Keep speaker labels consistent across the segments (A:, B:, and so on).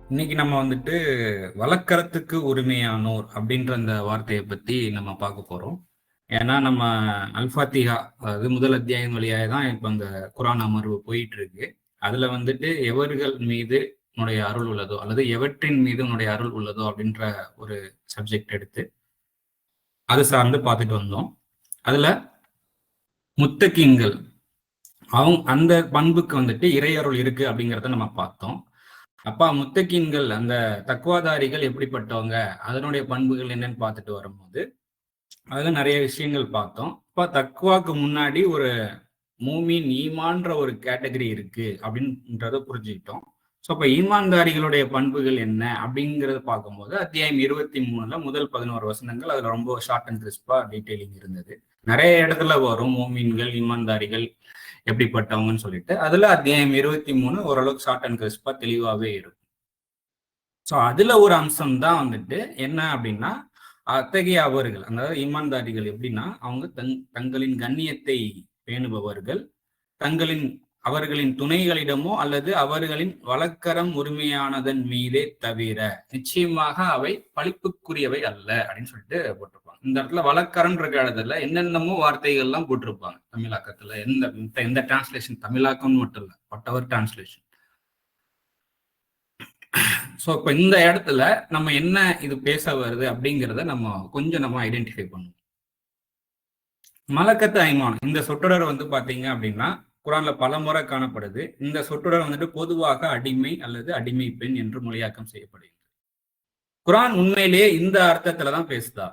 A: இன்னைக்கு நம்ம வந்துட்டு வழக்கறத்துக்கு உரிமையானோர் அப்படின்ற அந்த வார்த்தையை பத்தி நம்ம பார்க்க போறோம். ஏன்னா நம்ம அல்ஃபாத்திஹா, அதாவது முதல் அத்தியாயம் வழியாக தான் இப்ப அந்த குரான் அமர்வு போயிட்டு இருக்கு. அதுல வந்துட்டு எவர்கள் மீது உன்னுடைய அருள் உள்ளதோ அல்லது எவற்றின் மீது உன்னுடைய அருள் உள்ளதோ அப்படின்ற ஒரு சப்ஜெக்ட் எடுத்து அது சார்ந்து பார்த்துட்டு வந்தோம். அதுல முத்தகீன்கள் அவங்க அந்த பண்புக்கு வந்துட்டு இறையருள் இருக்கு அப்படிங்கிறத நம்ம பார்த்தோம். அப்பா முத்தகீன்கள் அந்த தக்குவாதாரிகள் எப்படிப்பட்டவங்க, அதனுடைய பண்புகள் என்னன்னு பார்த்துட்டு வரும்போது அதுல நிறைய விஷயங்கள் பார்த்தோம். இப்ப தக்குவாக்கு முன்னாடி ஒரு மூமின் ஈமான்ற ஒரு கேட்டகரி இருக்கு அப்படின்றத புரிஞ்சுக்கிட்டோம். ஸோ அப்ப ஈமான்தாரிகளுடைய பண்புகள் என்ன அப்படிங்கறத பார்க்கும்போது அத்தியாயம் 23ல முதல் 11 வசனங்கள் அதுல ரொம்ப ஷார்ட் அண்ட் கிறிஸ்பா டீட்டெயிலிங் இருந்தது. நிறைய இடத்துல வரும் மூமின்கள் ஈமான்தாரிகள் எப்படிப்பட்டவங்கன்னு சொல்லிட்டு, அதுல அத்தியாயம் 23 ஓரளவுக்கு ஷார்ட் அண்ட் கிறிஸ்பா தெளிவாவே இருக்கும். ஸோ அதுல ஒரு அம்சம் தான் வந்துட்டு என்ன அப்படின்னா, அத்தகைய அவர்கள், அதாவது ஈமான்தாரிகள் எப்படின்னா அவங்க தங்களின் கண்ணியத்தை பேணுபவர்கள், அவர்களின் துணைகளிடமோ அல்லது அவர்களின் வழக்கரம் உரிமையானதன் மீதே தவிர நிச்சயமாக அவை பழிப்புக்குரியவை அல்ல அப்படின்னு சொல்லிட்டு போட்டிருப்பாங்க. இந்த இடத்துல வழக்கரம்ன்ற இடத்துல என்னென்னமோ வார்த்தைகள் எல்லாம் போட்டிருப்பாங்க தமிழாக்கத்துல. எந்த டிரான்ஸ்லேஷன், தமிழாக்கம் மட்டும் இல்ல, வாட்எவர் டிரான்ஸ்லேஷன். ஸோ இப்போ இந்த இடத்துல நம்ம என்ன இது பேச வருது அப்படிங்கிறத நம்ம ஐடென்டிஃபை பண்ணுவோம். மலக்கத்து ஐமானம் இந்த சொற்றொடர் வந்து பாத்தீங்க அப்படின்னா குரான்ல பல முறை காணப்படுது. இந்த சொற்றொடர் வந்துட்டு பொதுவாக அடிமை அல்லது அடிமை பெண் என்று மொழியாக்கம் செய்யப்படுகிறது. குரான் உண்மையிலேயே இந்த அர்த்தத்துலதான் பேசுதா?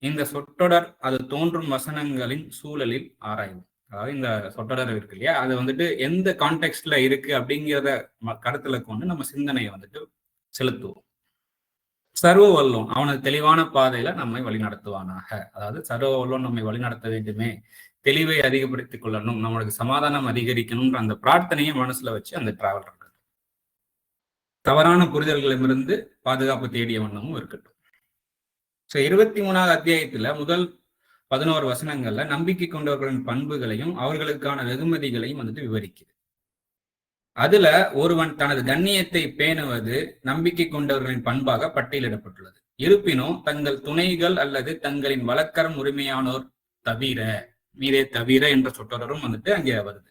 A: இந்த சொற்றொடர் அது தோன்றும் வசனங்களின் சூழலில் ஆராயும். அதாவது இந்த சொற்றொடர் இருக்கு இல்லையா, அது வந்துட்டு எந்த கான்டெக்ட்ல இருக்கு அப்படிங்கிறத கருத்துல கொண்டு நம்ம சிந்தனையை வந்துட்டு செலுத்துவோம். சர்வ வல்லோன் அவனது தெளிவான பாதையில நம்மை வழிநடத்துவானாக. அதாவது சர்வ வல்லோன் நம்மை வழிநடத்த வேண்டுமே, தெளிவை அதிகப்படுத்திக் கொள்ளணும், நம்மளுக்கு சமாதானம் அதிகரிக்கணும்ன்ற அந்த பிரார்த்தனையை மனசுல வச்சு அந்த டிராவல் இருக்கு. தவறான புரிதல்களிலிருந்து பாதுகாப்பு தேடிய வண்ணமும் இருக்கட்டும். ஸோ 23வது அத்தியாயத்துல முதல் 11 வசனங்கள்ல நம்பிக்கை கொண்டவர்களின் பண்புகளையும் அவர்களுக்கான வெகுமதிகளையும் வந்துட்டு விவரிக்குது. அதுல ஒருவன் தனது கண்ணியத்தை பேணுவது நம்பிக்கை கொண்டவர்களின் பண்பாக பட்டியலிடப்பட்டுள்ளது. இருப்பினும் தங்கள் துணைகள் அல்லது தங்களின் வழக்கரம் உரிமையானோர் தவிர, மீதே தவிர என்ற சொற்றொடரும் வந்துட்டு அங்கே வருது.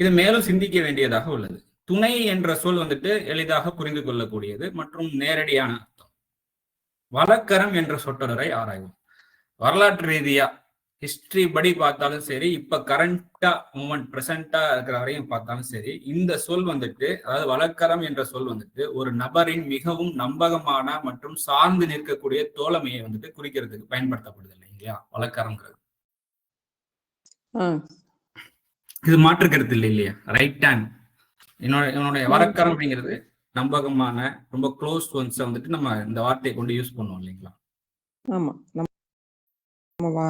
A: இது மேலும் சிந்திக்க வேண்டியதாக உள்ளது. துணை என்ற சொல் வந்துட்டு எளிதாக புரிந்து கொள்ளக்கூடியது மற்றும் நேரடியான அர்த்தம். வழக்கரம் என்ற சொற்றொடரை ஆராய்வோம். வரலாற்று ரீதியா ஹிஸ்டரி படி பார்த்தாலும் சரி, இப்ப கரண்டா மூமெண்ட் பிரசண்டா இருக்கிற வரையும் பார்த்தாலும் சரி, இந்த சொல் வந்துட்டு, அதாவது வழக்கரம் என்ற சொல் வந்துட்டு ஒரு நபரின் மிகவும் நம்பகமான மற்றும் சார்ந்து நிற்கக்கூடிய தோழமையை வந்துட்டு குறிக்கிறதுக்கு பயன்படுத்தப்படுது இல்லைங்களா வழக்கரம்ங்கிறது. இது மாற்று கருத்து இல்லை இல்லையா? ரைட் ஹேண்ட் என்னுடைய வழக்கரம் அப்படிங்கிறது நம்பகமான ரொம்ப க்ளோஸ் ஒன்ஸை வந்துட்டு நம்ம இந்த வார்த்தையை கொண்டு யூஸ் பண்ணுவோம் இல்லைங்களா?
B: ஆமா,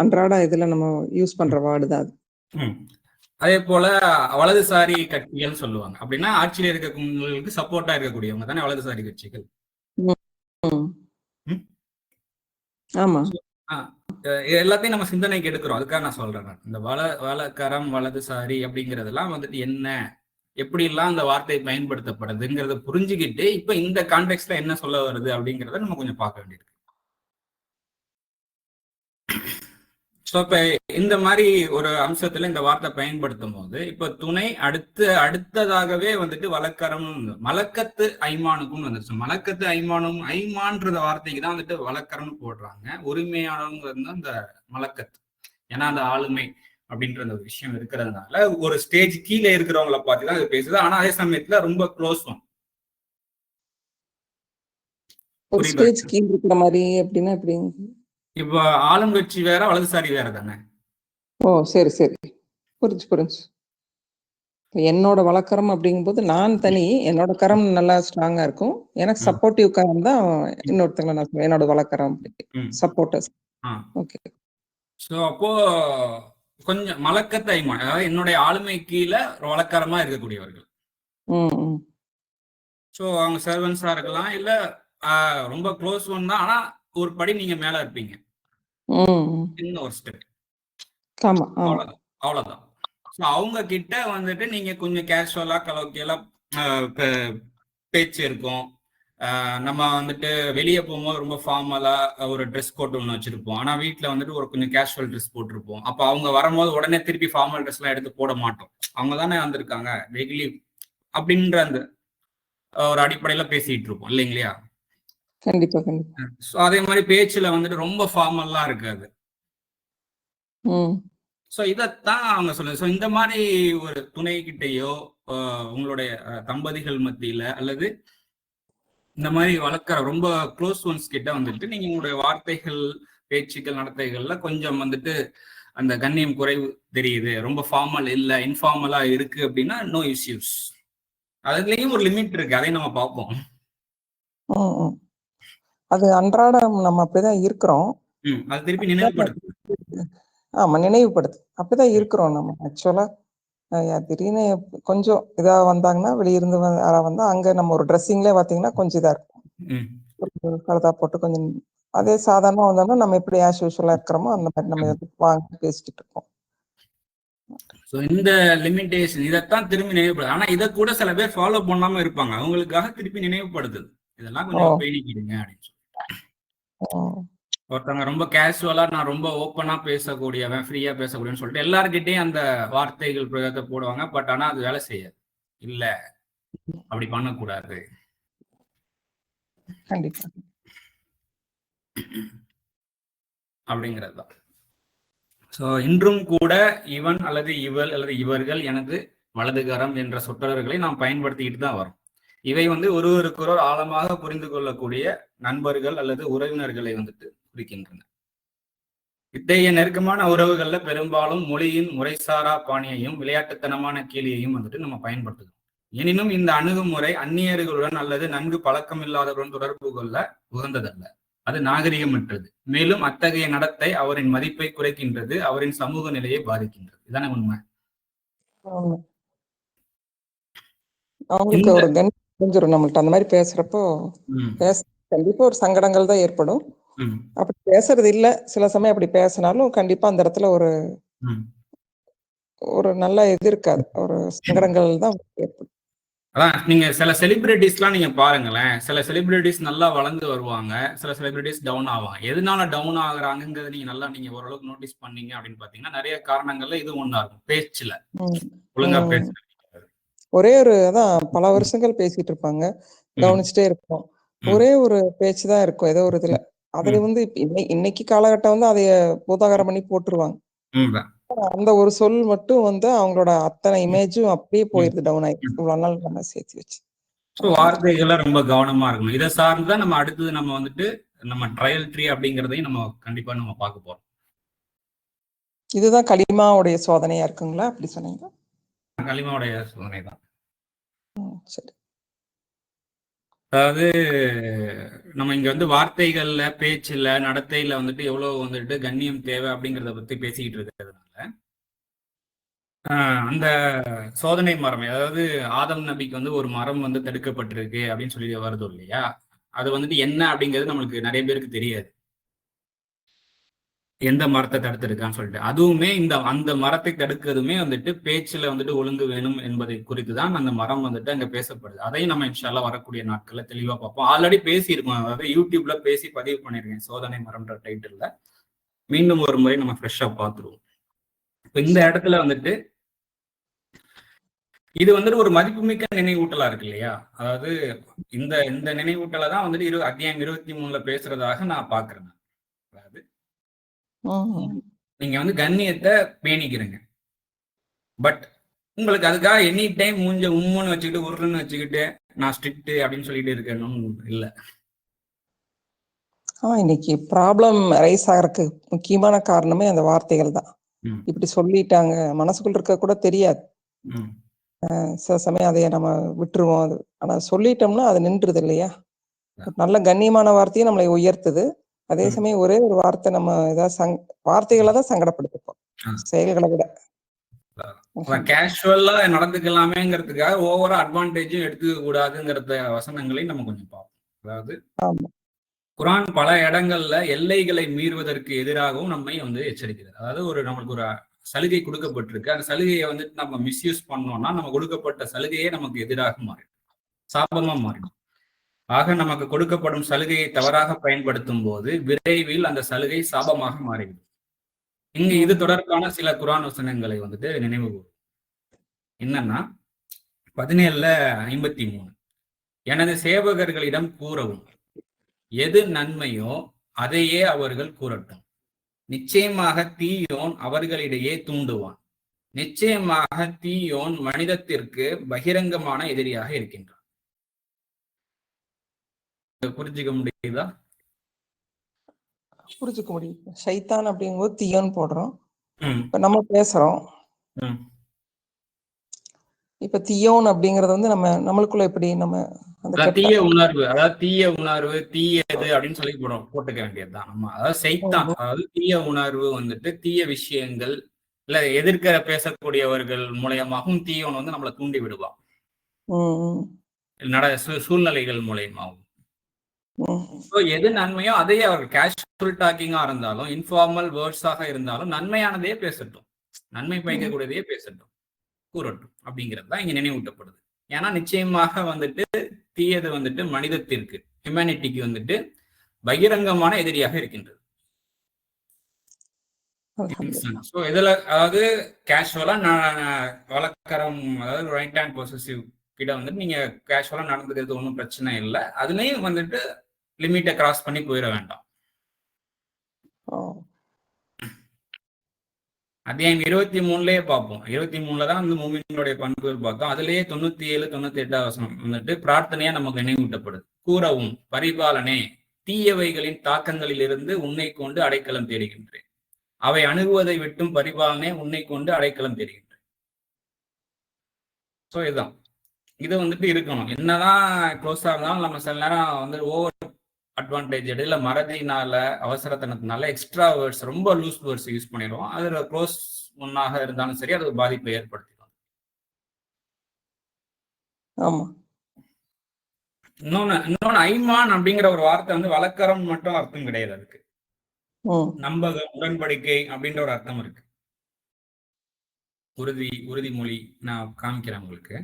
B: அன்றாட இதுல நம்ம யூஸ் பண்ற வேர்டு தான் அது.
A: அதே போல வலதுசாரி கட்சிகள் சொல்லுவாங்க. அப்படின்னா ஆட்சியில் இருக்கவங்களுக்கு சப்போர்ட்டா இருக்கக்கூடியவங்க தானே வலதுசாரி கட்சிகள்.
B: ஆமா,
A: எல்லாத்தையும் நம்ம சிந்தனைக்கு எடுக்கிறோம். அதுக்காக நான் சொல்றேன். இந்த வலக்கரம் வலதுசாரி அப்படிங்கறதெல்லாம் வந்துட்டு என்ன, எப்படி எல்லாம் அந்த வார்த்தை பயன்படுத்தப்படுதுங்கிறத புரிஞ்சுக்கிட்டு இப்ப இந்த கான்டெக்ட்ல என்ன சொல்ல வருது அப்படிங்கிறத நம்ம கொஞ்சம் பார்க்க வேண்டியிருக்கு. ஸோ இப்ப இந்த மாதிரி ஒரு அம்சத்துல இந்த வார்த்தை பயன்படுத்தும் போது இப்ப துணை அடுத்ததாகவே வந்துட்டு வழக்கரம் மலக்கத்து ஐமானுக்கும் வந்துருச்சு. மலக்கத்து ஐமானும் ஐமான்ற வார்த்தைக்கு தான் வந்துட்டு வழக்கரம்னு போடுறாங்க. உரிமையானவங்கிறது அந்த மலக்கத்து. ஏன்னா அந்த ஆளுமை அப்படின்ற அந்த விஷயம் இருக்கிறதுனால ஒரு ஸ்டேஜ் கீழே இருக்கிறவங்களை பார்த்துதான் அது பேசுது. ஆனா அதே சமயத்துல ரொம்ப க்ளோஸ் ஒன். இப்ப ஆளுங்கட்சி வேற வலதுசாரி வேற தானே?
B: ஓ சரி சரி, புரிஞ்சு. என்னோட வழக்கரம் அப்படிங்கும்போது நான் தனி, என்னோட கரம் நல்லா ஸ்ட்ராங்கா இருக்கும். எனக்கு சப்போர்ட்டிவ் கரம் தான் இன்னொருத்தங்களை நான் சொல்லுவேன் என்னோட வழக்கரம் சப்போர்ட்டர்ஸ். ஓகே.
A: ஸோ அப்போ கொஞ்சம் மலக்கத்தை ஐமான், அதாவது என்னுடைய ஆளுமை கீழே வழக்கரமா இருக்கக்கூடியவர்கள். ஸோ அவங்க சர்வன்ஸா இருக்கலாம், இல்ல ரொம்ப க்ளோஸ் ஒன் தான், ஆனா ஒரு படி நீங்க மேல இருப்பீங்க. சின்ன ஒரு ஸ்டெப், அவ்வளவுதான். ஸோ அவங்க கிட்ட வந்துட்டு நீங்க கொஞ்சம் கேஷுவலா கலோக்கியலா பேச்சு இருக்கும். நம்ம வந்துட்டு வெளியே போகும்போது ரொம்ப ஃபார்மலா ஒரு ட்ரெஸ் கோட் ஒன்று வச்சிருப்போம். ஆனா வீட்டில் வந்துட்டு ஒரு கொஞ்சம் கேஷுவல் ட்ரெஸ் போட்டிருப்போம். அப்போ அவங்க வரும்போது உடனே திருப்பி ஃபார்மல் ட்ரெஸ் எல்லாம் எடுத்து போட மாட்டோம். அவங்க தானே வந்திருக்காங்க டெய்லி அப்படின்ற அந்த ஒரு அடிப்படையில பேசிட்டு இருப்போம் இல்லைங்களா?
B: கண்டிப்பா கண்டிப்பா.
A: ஸோ அதே மாதிரி பேச்சுல வந்துட்டு ரொம்ப ஃபார்மல்லாம் இருக்காது. ஸோ இதைத்தான் அவங்க சொல்லுது. ஸோ இந்த மாதிரி ஒரு துணை கிட்டையோ உங்களுடைய தம்பதிகள் மத்தியில அல்லது இந்த மாதிரி வளர்க்குற ரொம்ப க்ளோஸ் ஒன்ஸ் கிட்ட வந்துட்டு நீங்க உங்களுடைய வார்த்தைகள், பேச்சுக்கள், நடத்தைகள்ல கொஞ்சம் வந்துட்டு அந்த கண்ணியம் குறைவு தெரியுது, ரொம்ப ஃபார்மல் இல்ல, இன்ஃபார்மலா இருக்கு அப்படின்னா நோ இஷ்யூஸ். அதுலயும் ஒரு லிமிட் இருக்கு, அதையும் நம்ம பார்ப்போம்.
B: அது அன்றாடம் நம்ம அப்படிதான் இருக்கிறோம்.
A: அது திருப்பி நினைவுபடுத்து.
B: ஆமா, நினைவுபடுத்து. அப்படிதான் இருக்கிறோம் நம்ம ஆக்சுவலா. திடீர்னு கொஞ்சம் இதா வந்தாங்கன்னா, வெளியிருந்து யாரா வந்தா அங்க நம்ம ஒரு ட்ரெஸ்ஸிங்லேயே பார்த்தீங்கன்னா கொஞ்சம் இதா இருக்கும். கலதா போட்டு கொஞ்சம் அதே சாதாரணமா வந்தோம்னா நம்ம எப்படி ஆஸ் யூஷுவலா இருக்கிறோமோ அந்த மாதிரி நம்ம வாங்கி பேசிக்கிட்டு இருக்கோம்.
A: ஸோ இந்த லிமிடேஷன் இதைத்தான் திரும்பி நினைவுபடுது. ஆனா இதை கூட சில பேர் ஃபாலோ பண்ணாம இருப்பாங்க. அவங்களுக்காக திருப்பி நினைவுபடுத்துது, இதெல்லாம் கொஞ்சம் பேணிக்கிடுங்க அப்படின்னு சொல்லி. ஒருத்தவங்க ரொம்ப கேஷுவலா நான் ரொம்ப ஓப்பனா பேசக்கூடியவன், ஃப்ரீயா பேசக்கூடியன்னு சொல்லிட்டு எல்லார்கிட்டையும் அந்த வார்த்தைகள் பிரயோகத்தை போடுவாங்க. பட் ஆனா அது வேலை செய்யாது. இல்ல, அப்படி பண்ணக்கூடாது.
B: கண்டிப்பா
A: அப்படிங்கிறது தான். ஸோ இன்றும் கூட இவன் அல்லது இவள் அல்லது இவர்கள் எனது வலதுகரம் என்ற சொற்றொடர்களை நாம் பயன்படுத்திக்கிட்டு தான் வரோம். இவை ஒருவருக்கொருவர் ஆழமாக புரிந்து கொள்ளக்கூடிய நண்பர்கள் அல்லது உறவினர்களை வந்துட்டு குறிக்கின்றன. இத்தகைய நெருக்கமான உறவுகள்ல பெரும்பாலும் மொழியின் முறைசாரா பாணியையும் விளையாட்டுத்தனமான கேலியையும் வந்துட்டு நம்ம பயன்படுத்துகிறோம். எனினும் இந்த அணுகுமுறை அந்நியர்களுடன் அல்லது நன்கு பழக்கம் இல்லாதவருடன் தொடர்பு கொள்ள உகந்ததல்ல. அது நாகரிகமற்றது. மேலும் அத்தகைய நடத்தை அவரின் மதிப்பை குறைக்கின்றது, அவரின் சமூக நிலையை பாதிக்கின்றது. இதானே உண்மை?
B: அவங்களுக்கு ஒரு கண் புரிஞ்சிடும் நம்மள்ட்ட அந்த மாதிரி பேசுறப்போ. கண்டிப்பா ஒரு சங்கடங்கள் தான் ஏற்படும். அப்படி பேசுறது இல்ல, சில சமயம் அப்படி பேசினாலும் கண்டிப்பா அந்த இடத்துல ஒரு நல்ல இது இருக்காது, ஒரு சங்கடங்கள் தான் ஏற்படும்.
A: அதான் நீங்க சில செலிபிரிட்டிஸ்லாம் நீங்க பாருங்களேன். சில செலிபிரிட்டிஸ் நல்லா வளர்ந்து வருவாங்க, சில செலிபிரிட்டிஸ் டவுன் ஆவாங்க. எதனால டவுன் ஆகுறாங்கிறத நீங்க ஓரளவுக்கு நோட்டீஸ் பண்ணீங்க அப்படின்னு பாத்தீங்கன்னா நிறைய காரணங்கள்ல இது ஒண்ணா இருக்கும். பேச்சுல ஒழுங்கா பேசுறது.
B: ஒரே ஒரு அதான் பல வருஷங்கள் பேசிட்டு இருப்பாங்க, கவனிச்சுட்டே இருப்போம். ஒரே ஒரு பேச்சுதான் இருக்கும் ஏதோ ஒரு இதுல. அதை இன்னைக்கு காலகட்டம் அதைய பூதாகரம் பண்ணி போட்டுருவாங்க. அந்த ஒரு சொல் மட்டும் அவங்களோட அத்தனை இமேஜும் அப்படியே போயிருது, டவுன் ஆயிடுச்சு. இவ்வளவு நாள் நம்ம சேர்த்து வச்சு.
A: வார்த்தைகளை ரொம்ப கவனமா இருக்கணும். இதை சார்ந்துதான் நம்ம அடுத்தது நம்ம ட்ரையல் ட்ரீ அப்படிங்கிறதையும் நம்ம கண்டிப்பா நம்ம பார்க்க போறோம்.
B: இதுதான் களிமாவுடைய சோதனையா இருக்குங்களா? அப்படி சொன்னீங்க.
A: களிமாவுடைய சோதனை தான்.
B: சரி.
A: அதாவது நம்ம இங்க வார்த்தைகள்ல, பேச்சுல, நடத்தையில எவ்வளவு கண்ணியம் தேவை அப்படிங்கிறத பத்தி பேசிக்கிட்டு இருக்கிறதுனால அந்த சோதனை மரம், அதாவது ஆதம் நபிக்கு ஒரு மரம் தடுக்கப்பட்டிருக்கு அப்படின்னு சொல்லி வருது இல்லையா? அது என்ன அப்படிங்கிறது நம்மளுக்கு நிறைய பேருக்கு தெரியாது. எந்த மரத்தை தடுத்திருக்கான்னு சொல்லிட்டு அதுவுமே அந்த மரத்தை தடுக்கிறதுமே பேச்சுல ஒழுங்கு வேணும் என்பதை குறித்து தான் அந்த மரம் அங்க பேசப்படுது. அதையும் நம்ம இன்ஷால்லா வரக்கூடிய நாட்கள்ல தெளிவா பார்ப்போம். ஆல்ரெடி பேசியிருக்கோம், அதாவது யூடியூப்ல பேசி பதிவு பண்ணிருக்கேன், சோதனை மரம்ன்ற டைட்டில்ல. மீண்டும் ஒரு முறை நம்ம ஃப்ரெஷ்ஷா பார்த்துருவோம். இப்ப இந்த இடத்துல இது ஒரு மதிப்புமிக்க நினைவூட்டலா இருக்கு இல்லையா? அதாவது இந்த நினைவூட்டலை தான் அத்தியாயம் 23ல பேசுறதாக நான் பாக்குறேன். அதாவது நீங்க கண்ணியத்தை பேணிக்கிறீங்க, பட் உங்களுக்கு அதுக்காக எனி டைம் மூஞ்ச உம்முன்னு வச்சுக்கிட்டு உருன்னு வச்சுக்கிட்டு நான் ஸ்ட்ரிக்ட் அப்படின்னு சொல்லிட்டு இருக்கணும் இல்ல.
B: இன்னைக்கு ப்ராப்ளம் ரைஸ் ஆகிறதுக்கு முக்கியமான காரணமே அந்த வார்த்தைகள் தான். இப்படி சொல்லிட்டாங்க, மனசுக்குள்ள இருக்க கூட தெரியாது. சில சமயம் அதைய நம்ம விட்டுருவோம். அது ஆனா சொல்லிட்டோம்னா அது நின்றுது இல்லையா? நல்ல கண்ணியமான வார்த்தையும் நம்மளை உயர்த்துது. அதே சமயம் ஒரே ஒரு வார்த்தை நம்ம ஏதாவது வார்த்தைகளை தான் சங்கடப்படுத்திப்போம், செயல்களை விட.
A: கேஷுவலா நடந்துக்கலாமேங்கிறதுக்காக ஓவரா அட்வான்டேஜும் எடுத்துக்க கூடாதுங்கிறத வசனங்களையும் நம்ம கொஞ்சம் பார்ப்போம். அதாவது குர்ஆன் பல இடங்கள்ல எல்லைகளை மீறுவதற்கு எதிராகவும் நம்மை எச்சரிக்கிறது. அதாவது நம்மளுக்கு ஒரு சலுகை கொடுக்கப்பட்டிருக்கு, அந்த சலுகையை நம்ம மிஸ்யூஸ் பண்ணோம்னா நம்ம கொடுக்கப்பட்ட சலுகையே நமக்கு எதிராக மாறிடும். சாபமா மாறிடும். ஆக நமக்கு கொடுக்கப்படும் சலுகையை தவறாக பயன்படுத்தும் போது விரைவில் அந்த சலுகை சாபமாக மாறிவிடும். இங்க இது தொடர்பான சில குர்ஆன் வசனங்களை வந்துட்டு நினைவு கூறும். என்னன்னா 17:53 எனது சேவகர்களிடம் கூறவும், எது நன்மையோ அதையே அவர்கள் கூறட்டும். நிச்சயமாக தீயோன் அவர்களிடையே தூண்டுவான். நிச்சயமாக தீயோன் மனிதத்திற்கு பகிரங்கமான எதிரியாக இருக்கின்றான். புரிஞ்சுக்க முடியுதா?
B: புரிஞ்சுக்க முடியும். ஷைத்தான் அப்படிங்கும்போது தீயோன்னு போடுறோம்.
A: ம்,
B: இப்ப நம்ம பேசுறோம்.
A: ம்.
B: இப்ப தீயோன் அப்படிங்கறது வந்து நம்மளுக்குள்ள எப்படி நம்ம அந்த
A: அதாவது
B: கெட்ட
A: தீய உணர்வு, அதாவது தீய உணர்வு, தீயது அப்படின்னு சொல்லி போட்டுக்க வேண்டியதுதான். நம்ம அதாவது சைத்தான், அதாவது தீய உணர்வு வந்துட்டு தீய விஷயங்கள் இல்ல எதிர்க்க பேசக்கூடியவர்கள் மூலியமாகவும் தீயோன் வந்து நம்மளை தூண்டி விடுவான். சூழ்நிலைகள் மூலியமாகவும். எது நன்மையோ அதையே அவர்கள் கேஷுவல் டாக்கிங்கா இருந்தாலும் இன்ஃபார்மல் வேர்ட்ஸாக இருந்தாலும் நன்மையானதையே பேசட்டும், நன்மை பயக்கக்கூடியதையே பேசட்டும், கூறட்டும் அப்படிங்கிறது தான் இங்க நினைவூட்டப்படுது. ஏன்னா நிச்சயமாக வந்துட்டு தீயது வந்துட்டு மனிதத்திற்கு, ஹியூமனிட்டிக்கு வந்துட்டு பகிரங்கமான எதிரியாக இருக்கின்றது. ஸோ இதுல அதாவது கேஷுவலா வழக்கரம், அதாவது ரைட் ஹேண்ட் பொசசிவ் கிட்ட வந்துட்டு நீங்க கேஷுவலா நடந்துக்கிறது ஒன்றும் பிரச்சனை இல்லை. அதுலயும் வந்துட்டு லிமிட்டை கிராஸ் பண்ணி போயிட வேண்டாம். அத்தியாயம் 23லயே பார்ப்போம். 23ல தான் வந்து மூமின்களுடைய பண்புகள் பார்த்தோம். அதுலயே 97, 98 வசனம் வந்துட்டு பிரார்த்தனையா நமக்கு நினைவூட்டப்படுது. கூறவும், பரிபாலனே, தீயவைகளின் தாக்கங்களிலிருந்து உன்னை கொண்டு அடைக்கலம் தேடுகின்றேன். அவை அணுகுவதை விட்டும் பரிபாலனே உன்னை கொண்டு அடைக்கலம் தேடுகின்றேன். ஸோ இதுதான், இது வந்துட்டு இருக்கணும். என்னதான் க்ளோஸா இருந்தாலும் நம்ம சில நேரம் வந்து ஓவர் அட்வான்டேஜ் இல்ல மறதினால, அவசரத்தனத்தினால எக்ஸ்ட்ரா வேர்ட்ஸ், ரொம்ப லூஸ் வேர்ட்ஸ் யூஸ் பண்ணிடுவோம். அதுல க்ளோஸ் ஒன்னாக இருந்தாலும் சரி, அது பாதிப்பை ஏற்படுத்திடும். இன்னொன்னு ஐமான் அப்படிங்கிற ஒரு வார்த்தை வந்து வழக்கரம் மட்டும் அர்த்தம் கிடையாது. அதுக்கு நம்பகம், உடன்படிக்கை அப்படின்ற ஒரு அர்த்தம் இருக்கு. உறுதிமொழி நான் காமிக்கிறேன் உங்களுக்கு.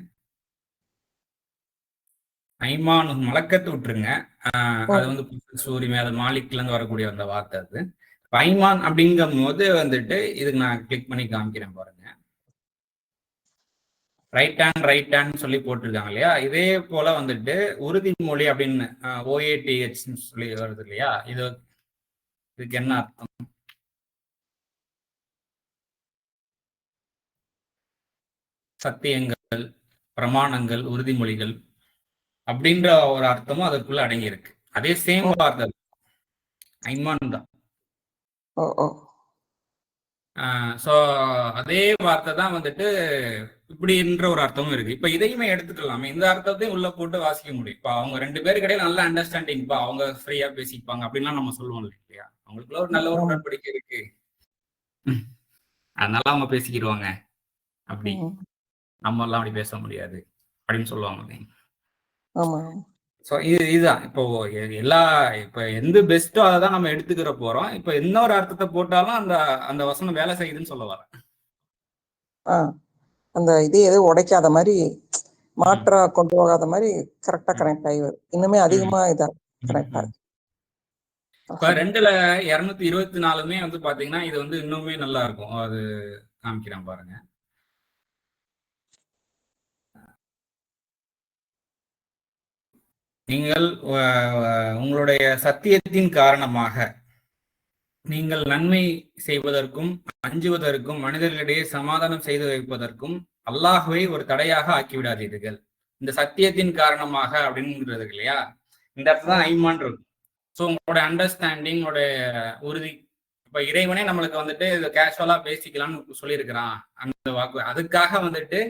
A: ஐமான் மலக்கத்து விட்டுருங்க, அது வந்து சூரியமே, அது மாலிக்ல இருந்து வரக்கூடிய அந்த வார்த்தை. அது ஐமான் அப்படிங்கும் போது வந்துட்டு இதுக்கு நான் கிளிக் பண்ணி காமிக்கிறேன் பாருங்க. ரைட் ஹேண்ட் சொல்லி போட்டிருக்காங்க இல்லையா? இதே போல வந்துட்டு உறுதிமொழி அப்படின்னு OATH சொல்லி வருது இல்லையா? இதுக்கு என்ன அர்த்தம்? சத்தியங்கள், பிரமாணங்கள், உறுதிமொழிகள் அப்படின்ற ஒரு அர்த்தமும் அதற்குள்ள அடங்கி இருக்கு. அதே சேம் வார்த்தை ஐமான் தான். ஸோ அதே வார்த்தை தான் வந்துட்டு இப்படின்ற ஒரு அர்த்தமும் இருக்கு. இப்ப இதையுமே எடுத்துக்கலாமே, இந்த அர்த்தத்தையும் உள்ள போட்டு வாசிக்க முடியும். இப்ப அவங்க 2 பேருக்கு இடையில நல்ல அண்டர்ஸ்டாண்டிங், அவங்க ஃப்ரீயா பேசிப்பாங்க அப்படின்லாம் நம்ம சொல்லுவோம் இல்லையா? அவங்களுக்குள்ள ஒரு நல்ல ஒரு உடன்படிக்கை இருக்கு, அதனால அவங்க பேசிக்கிடுவாங்க. அப்படி நம்ம எல்லாம் அப்படி பேச முடியாது அப்படின்னு சொல்லுவாங்க. இதுதான் இப்போ இப்ப எந்த பெஸ்டோ அதை தான் நம்ம எடுத்துக்கிற போறோம். இப்ப இன்னொரு அர்த்தத்தை போட்டாலும் அந்த வசனம் வேலை செய்யுதுன்னு சொல்ல வரேன்.
B: அந்த இது எதுவும் உடைக்காத மாதிரி, மாற்றா கொண்டு போகாத மாதிரி கரெக்டா கனெக்ட் ஆகி வரும். இன்னுமே அதிகமா இதா கனெக்ட் ஆகும்.
A: இப்ப 2:224 வந்து பாத்தீங்கன்னா இது வந்து இன்னுமே நல்லா இருக்கும். அது காமிக்கிறேன் பாருங்க. நீங்கள் உங்களுடைய சத்தியத்தின் காரணமாக நீங்கள் நன்மை செய்வதற்கும் அஞ்சுவதற்கும் மனிதர்களிடையே சமாதானம் செய்து வைப்பதற்கும் அல்லாஹ்வை ஒரு தடையாக ஆக்கிவிடாதீர்கள். இந்த சத்தியத்தின் காரணமாக அப்படிங்கிறது இல்லையா? இந்த இடத்துல தான் ஐமான் இருக்கும். ஸோ உங்களோட அண்டர்ஸ்டாண்டிங், உறுதி. இப்ப இறைவனே நம்மளுக்கு வந்துட்டு இதை கேஷுவலா பேசிக்கலாம்னு சொல்லியிருக்கிறான் அந்த வாக்கு. அதுக்காக வந்துட்டு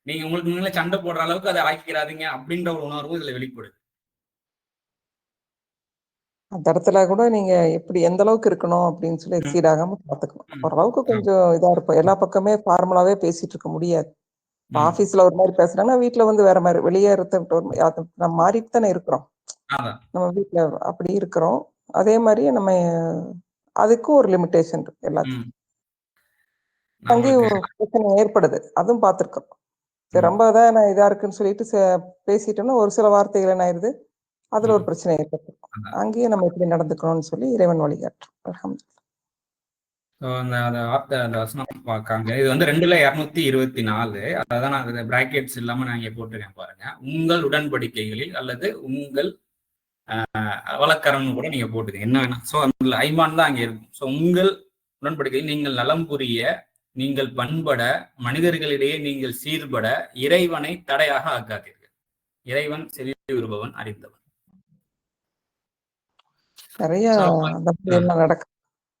A: நீங்க உங்களுக்கு நீங்களே சண்டை போடுற அளவுக்கு அதை ஆக்கிக்கிறாதீங்க அப்படின்ற ஒரு உணர்வும் இதுல வெளிப்படுது.
B: அந்த இடத்துல கூட நீங்க எப்படி எந்த அளவுக்கு இருக்கணும் அப்படின்னு சொல்லி எக்ஸீட் ஆகாம பாத்துக்கணும். ஓரளவுக்கு கொஞ்சம் இதா இருப்போம். எல்லா பக்கமே ஃபார்முலாவே பேசிட்டு இருக்க முடியாது. ஆபீஸ்ல ஒரு மாதிரி பேசுறாங்கன்னா வீட்டுல வந்து வேற மாதிரி, வெளியே நம்ம மாறிட்டு தானே இருக்கிறோம். நம்ம வீட்டுல அப்படி இருக்கிறோம். அதே மாதிரி நம்ம அதுக்கும் ஒரு லிமிடேஷன் இருக்கு எல்லாத்துக்கும். அங்கேயும் பிரச்சனை ஏற்படுது, அதுவும் பார்த்திருக்கோம். சரி ரொம்ப தான் நான் இதா இருக்குன்னு சொல்லிட்டு பேசிட்டோம்னா ஒரு சில வார்த்தைகள் என்ன ஆயிருது, அதுல ஒரு பிரச்சனை ஏற்பட்டு அங்கேயே நம்ம எப்படி நடந்துக்கணும்னு சொல்லி இறைவன் வழிகாட்டும்.
A: அந்த வார்த்தை அந்த வசனம் பார்க்காங்க. இது வந்து 224. அதான் நான் பிராக்கெட்ஸ் இல்லாம நான் இங்க போட்டிருக்கேன் பாருங்க. உங்கள் உடன்படிக்கைகளில் அல்லது உங்கள் வழக்கரம்னு கூட நீங்க போட்டுக்கங்க. என்ன வேணா. சோ அந்த ஐமான் தான் அங்க இருக்கும். சோ உங்கள் உடன்படிக்கையில் நீங்கள் நலம் புரிய, நீங்கள் பண்பட, மனிதர்களிடையே நீங்கள் சீர்பட, இறைவனை தடையாக ஆக்காதீர்கள். இறைவன் செவி உறுபவன் அறிந்தவன்.
B: நிறைய அந்த மாதிரி எல்லாம் நடக்கும்.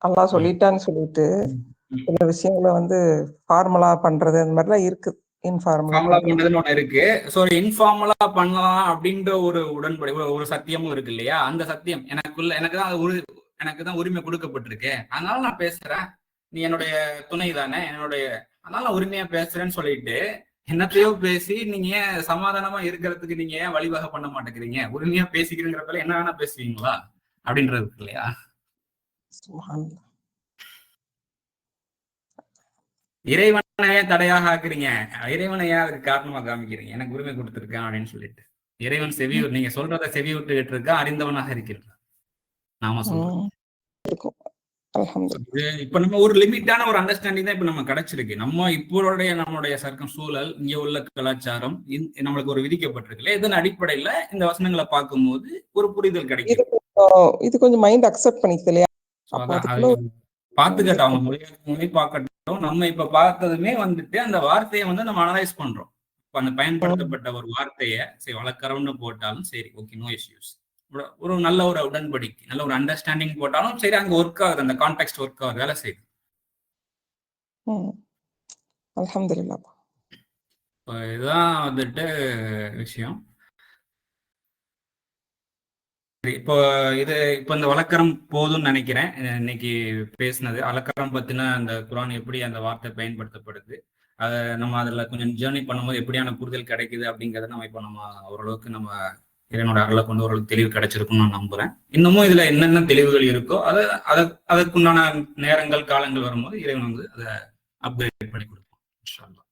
B: அல்லா சொல்லிட்டான்னு சொல்லிட்டு சில விஷயங்களை வந்து ஃபார்மலா பண்றது அந்த மாதிரிலாம் இருக்கு.
A: இன்ஃபார்மலா பண்றதுன்னு ஒண்ணு இருக்கு. சோ இன்ஃபார்மலா பண்ணலாம் அப்படின்ற ஒரு உடன்படி ஒரு சத்தியமும் இருக்கு இல்லையா? அந்த சத்தியம் எனக்கு தான் உரிமை கொடுக்கப்பட்டிருக்கு. அதனால நான் பேசுறேன். நீ என்னுடைய துணை தானே, அதனால நான் உரிமையா பேசுறேன்னு சொல்லிட்டு என்னத்தையோ பேசி நீங்க ஏன் சமாதானமா இருக்கிறதுக்கு நீங்க ஏன் வழிவகை பண்ண மாட்டேங்கிறீங்க? உரிமையா பேசிக்கிறீங்கிறப்ப என்ன வேணா பேசுவீங்களா அப்படின்றது இருக்கு இல்லையா? இறைவனையே தடையாக ஆக்குறீங்க, இறைவனையே அதுக்கு காரணமா காமிக்கிறீங்க. எனக்கு உரிமை கொடுத்துருக்கேன் அப்படின்னு சொல்லிட்டு. இறைவன் நீங்க சொல்றத செவி விட்டுக்கிட்டு இருக்கா, அறிந்தவனாக இருக்கிறான். நாம சொல்றோம். இப்ப நம்ம ஒரு லிமிட்டான ஒரு அண்டர்ஸ்டாண்டிங் தான் இப்ப நம்ம கிடைச்சிருக்கு. நம்மளுடைய சர்க்கம் சூழல், இங்க உள்ள கலாச்சாரம் நம்மளுக்கு ஒரு விதிக்கப்பட்டிருக்குல்ல, இதன் அடிப்படையில இந்த வசனங்களை பார்க்கும்போது ஒரு புரிதல் கிடைக்கும்.
B: இது கொஞ்சம் மைண்ட் அக்செப்ட் பண்ணிக்குது இல்லையா?
A: பாத்துக்கட்டும், அவங்க மொழி பார்க்கட்டும். நம்ம இப்ப பார்த்ததுமே வந்துட்டு அந்த வார்த்தையை வந்து நம்ம அனலைஸ் பண்றோம். இப்ப அந்த பயன்படுத்தப்பட்ட ஒரு வார்த்தையை சரி வழக்கரம்னு போட்டாலும் சரி, ஓகே, நோ இஷ்யூஸ். ஒரு நல்ல ஒரு உடன்படிக்கை, நல்ல ஒரு அண்டர்ஸ்டாண்டிங் போட்டாலும் சரி, அங்க ஒர்க் ஆகுது, அந்த கான்டெக்ஸ்ட் ஒர்க் ஆகுது, வேலை செய்யுது.
B: அல்ஹம்துலில்லாஹ்.
A: இதுதான் வந்துட்டு விஷயம். இப்போ இந்த வழக்கரம் போதும்னு நினைக்கிறேன். இன்னைக்கு பேசினது வழக்கரம் பத்தின அந்த குரான் எப்படி அந்த வார்த்தை பயன்படுத்தப்படுது, அதை நம்ம அதுல கொஞ்சம் ஜேர்னி பண்ணும்போது எப்படியான புரிதல் கிடைக்குது அப்படிங்கிறத நம்ம ஓரளவுக்கு நம்ம இறைவனோட அருளை கொண்டு ஓரளவுக்கு தெளிவு கிடைச்சிருக்கும்னு நான் நம்புறேன். இன்னமும் இதுல என்னென்ன தெளிவுகள் இருக்கோ அதற்குண்டான நேரங்கள் காலங்கள் வரும்போது இறைவன் வந்து அதை அப்கிரேட் பண்ணி கொடுப்போம். இன்ஷா அல்லாஹ்.